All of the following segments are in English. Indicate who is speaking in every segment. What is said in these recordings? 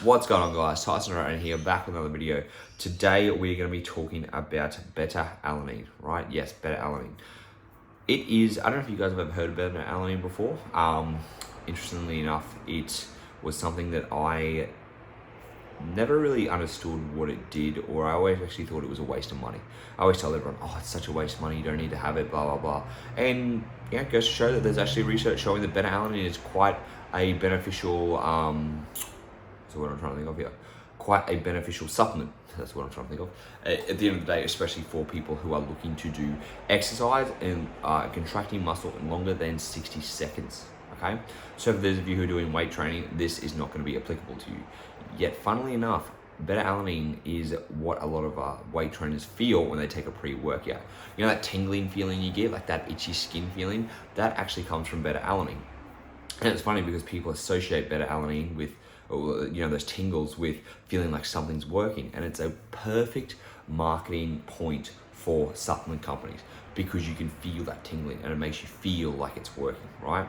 Speaker 1: What's going on, guys? Tyson right here, back with another video. Today we're going to be talking about beta-alanine, right? Yes, beta-alanine. It is, I don't know if you guys have ever heard of beta-alanine before. Interestingly enough, it was something that I never really understood what it did, or I always actually thought it was a waste of money. I always tell everyone, oh, it's such a waste of money, you don't need to have it, blah, blah, blah. And yeah, it goes to show that there's actually research showing that beta-alanine is quite a beneficial, so what I'm trying to think of here, quite a beneficial supplement. That's what I'm trying to think of. At the end of the day, especially for people who are looking to do exercise and contracting muscle in longer than 60 seconds. Okay, so for those of you who are doing weight training, this is not going to be applicable to you. Yet, funnily enough, beta-alanine is what a lot of weight trainers feel when they take a pre-workout. You know that tingling feeling you get, like that itchy skin feeling? That actually comes from beta-alanine. And it's funny because people associate beta-alanine with, you know, those tingles with feeling like something's working. And it's a perfect marketing point for supplement companies because you can feel that tingling and it makes you feel like it's working, right?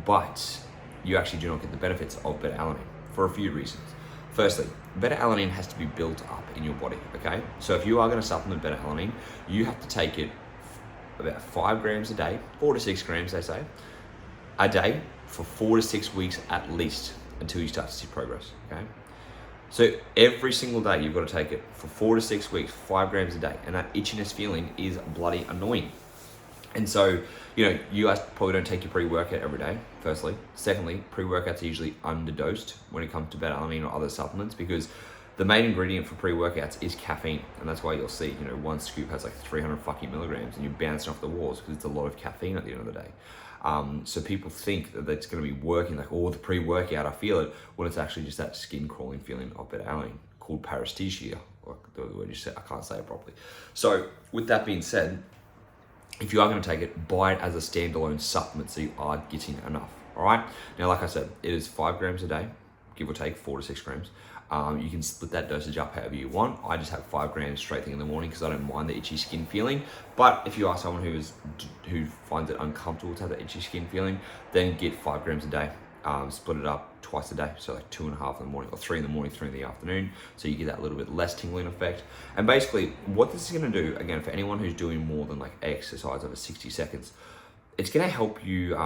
Speaker 1: But you actually do not get the benefits of beta-alanine for a few reasons. Firstly, beta-alanine has to be built up in your body, okay? So if you are going to supplement beta-alanine, you have to take it about 5 grams a day, 4 to 6 grams, they say, a day for 4 to 6 weeks at least until you start to see progress, okay? So every single day you've got to take it for 4 to 6 weeks, 5 grams a day, and that itchiness feeling is bloody annoying. And so, you know, you guys probably don't take your pre-workout every day, firstly. Secondly, pre-workouts are usually underdosed when it comes to beta-alanine or other supplements because the main ingredient for pre-workouts is caffeine. And that's why you'll see, you know, one scoop has like 300 fucking milligrams and you're bouncing off the walls because it's a lot of caffeine at the end of the day. So people think that it's going to be working like, oh, the pre-workout, I feel it, when it's actually just that skin crawling feeling of beta-alanine called paresthesia, or the word you said, I can't say it properly. So with that being said, if you are going to take it, buy it as a standalone supplement so you are getting enough, all right? Now, like I said, it is 5 grams a day, give or take 4 to 6 grams. You can split that dosage up however you want. I just have 5 grams straight thing in the morning because I don't mind the itchy skin feeling. But if you are someone who finds it uncomfortable to have that itchy skin feeling, then get 5 grams a day. Split it up twice a day, so like 2.5 in the morning, or 3 in the morning, 3 in the afternoon, so you get that little bit less tingling effect. And basically, what this is going to do, again, for anyone who's doing more than like exercise over 60 seconds, it's going to help you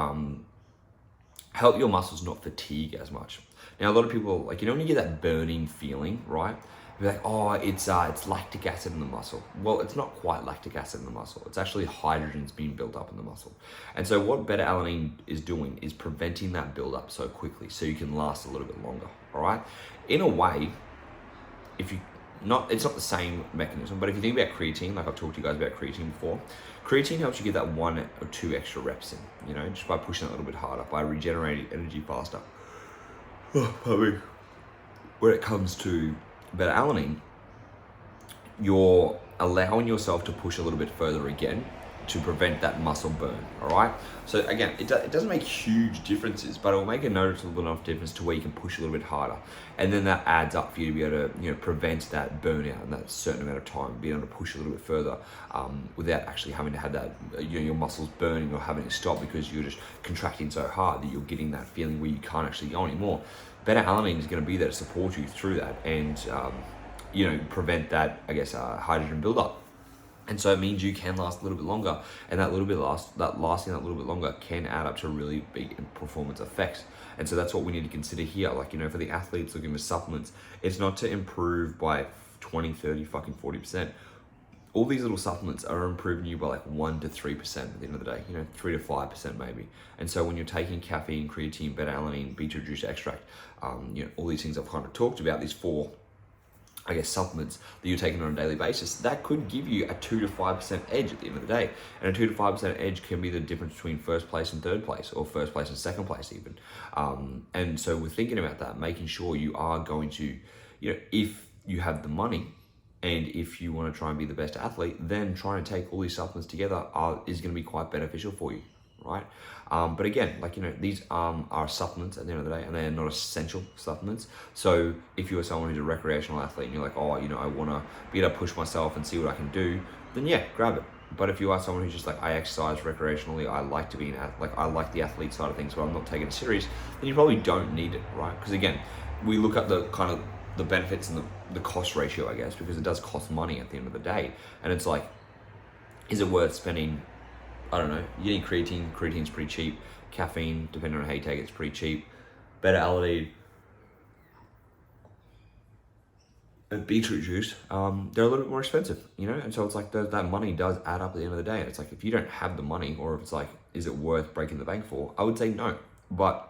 Speaker 1: help your muscles not fatigue as much. Now, a lot of people, like, you know, when you get that burning feeling, right? You're like, oh, it's lactic acid in the muscle. Well, it's not quite lactic acid in the muscle. It's actually hydrogen's being built up in the muscle. And so what beta-alanine is doing is preventing that buildup so quickly so you can last a little bit longer, all right? In a way, it's not the same mechanism, but if you think about creatine, like I've talked to you guys about creatine before, creatine helps you get that 1 or 2 extra reps in, you know, just by pushing it a little bit harder, by regenerating energy faster. Oh, pardon me. When it comes to beta-alanine, you're allowing yourself to push a little bit further again to prevent that muscle burn, all right? So again, it doesn't make huge differences, but it will make a noticeable enough difference to where you can push a little bit harder. And then that adds up for you to be able to, you know, prevent that burnout in that certain amount of time, being able to push a little bit further without actually having to have that, you know, your muscles burning or having to stop because you're just contracting so hard that you're getting that feeling where you can't actually go anymore. Beta-alanine is going to be there to support you through that and, you know, prevent that, I guess, hydrogen buildup. And so it means you can last a little bit longer, and that lasting that little bit longer can add up to really big performance effects. And so that's what we need to consider here. Like, you know, for the athletes looking for supplements, it's not to improve by 20, 30, fucking 40%. All these little supplements are improving you by like 1 to 3% at the end of the day, you know, 3 to 5% maybe. And so when you're taking caffeine, creatine, beta-alanine, beetroot juice extract, you know, all these things I've kind of talked about, these 4, I guess, supplements that you're taking on a daily basis, that could give you a 2 to 5% edge at the end of the day. And a 2 to 5% edge can be the difference between first place and third place, or first place and second place even. And so we're thinking about that, making sure you are going to, you know, if you have the money, and if you want to try and be the best athlete, then trying to take all these supplements together is going to be quite beneficial for you, right? But again, like, you know, these are supplements at the end of the day, and they're not essential supplements. So if you're someone who's a recreational athlete and you're like, oh, you know, I want to be able to push myself and see what I can do, then yeah, grab it. But if you are someone who's just like, I exercise recreationally, I like to be I like the athlete side of things, but I'm not taking it serious, then you probably don't need it, right? Because again, we look at the kind of the benefits and the cost ratio, I guess, because it does cost money at the end of the day. And it's like, is it worth spending, I don't know, you need creatine. Creatine's pretty cheap. Caffeine, depending on how you take it, it's pretty cheap. Beta-alanine and beetroot juice, they're a little bit more expensive, you know? And so it's like that money does add up at the end of the day. And it's like, if you don't have the money, or if it's like, is it worth breaking the bank for? I would say no. But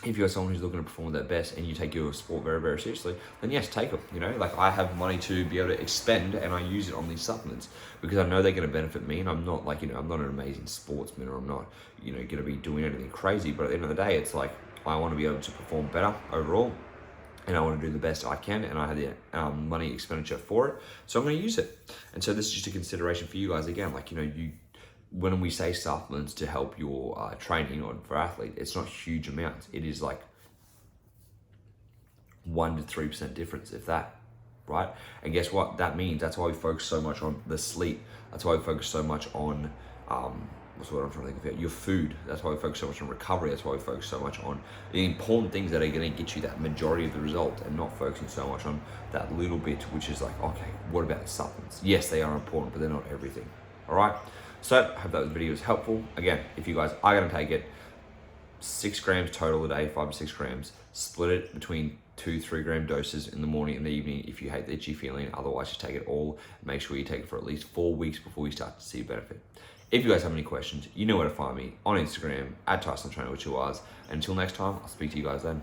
Speaker 1: if you're someone who's looking to perform their best and you take your sport very, very seriously, then yes, take them, you know? Like, I have money to be able to expend, and I use it on these supplements because I know they're going to benefit me. And I'm not like, you know, I'm not an amazing sportsman, or I'm not, you know, going to be doing anything crazy. But at the end of the day, it's like, I want to be able to perform better overall, and I want to do the best I can, and I have the money expenditure for it, so I'm going to use it. And so this is just a consideration for you guys. Again, like, you know, when we say supplements to help your training or for athlete, it's not huge amounts. It is like 1 to 3% difference, if that, right? And guess what? That means that's why we focus so much on the sleep. That's why we focus so much on what's what I'm trying to think of? Your food. That's why we focus so much on recovery. That's why we focus so much on the important things that are going to get you that majority of the result, and not focusing so much on that little bit, which is like, okay, what about the supplements? Yes, they are important, but they're not everything. All right. So I hope that video was helpful. Again, if you guys are going to take it, 6 grams total a day, 5 to 6 grams, split it between 2-3 gram doses in the morning and the evening if you hate the itchy feeling. Otherwise, just take it all. Make sure you take it for at least 4 weeks before you start to see benefit. If you guys have any questions, you know where to find me on Instagram @TysonTrainer with 2 R's. Until next time, I'll speak to you guys then.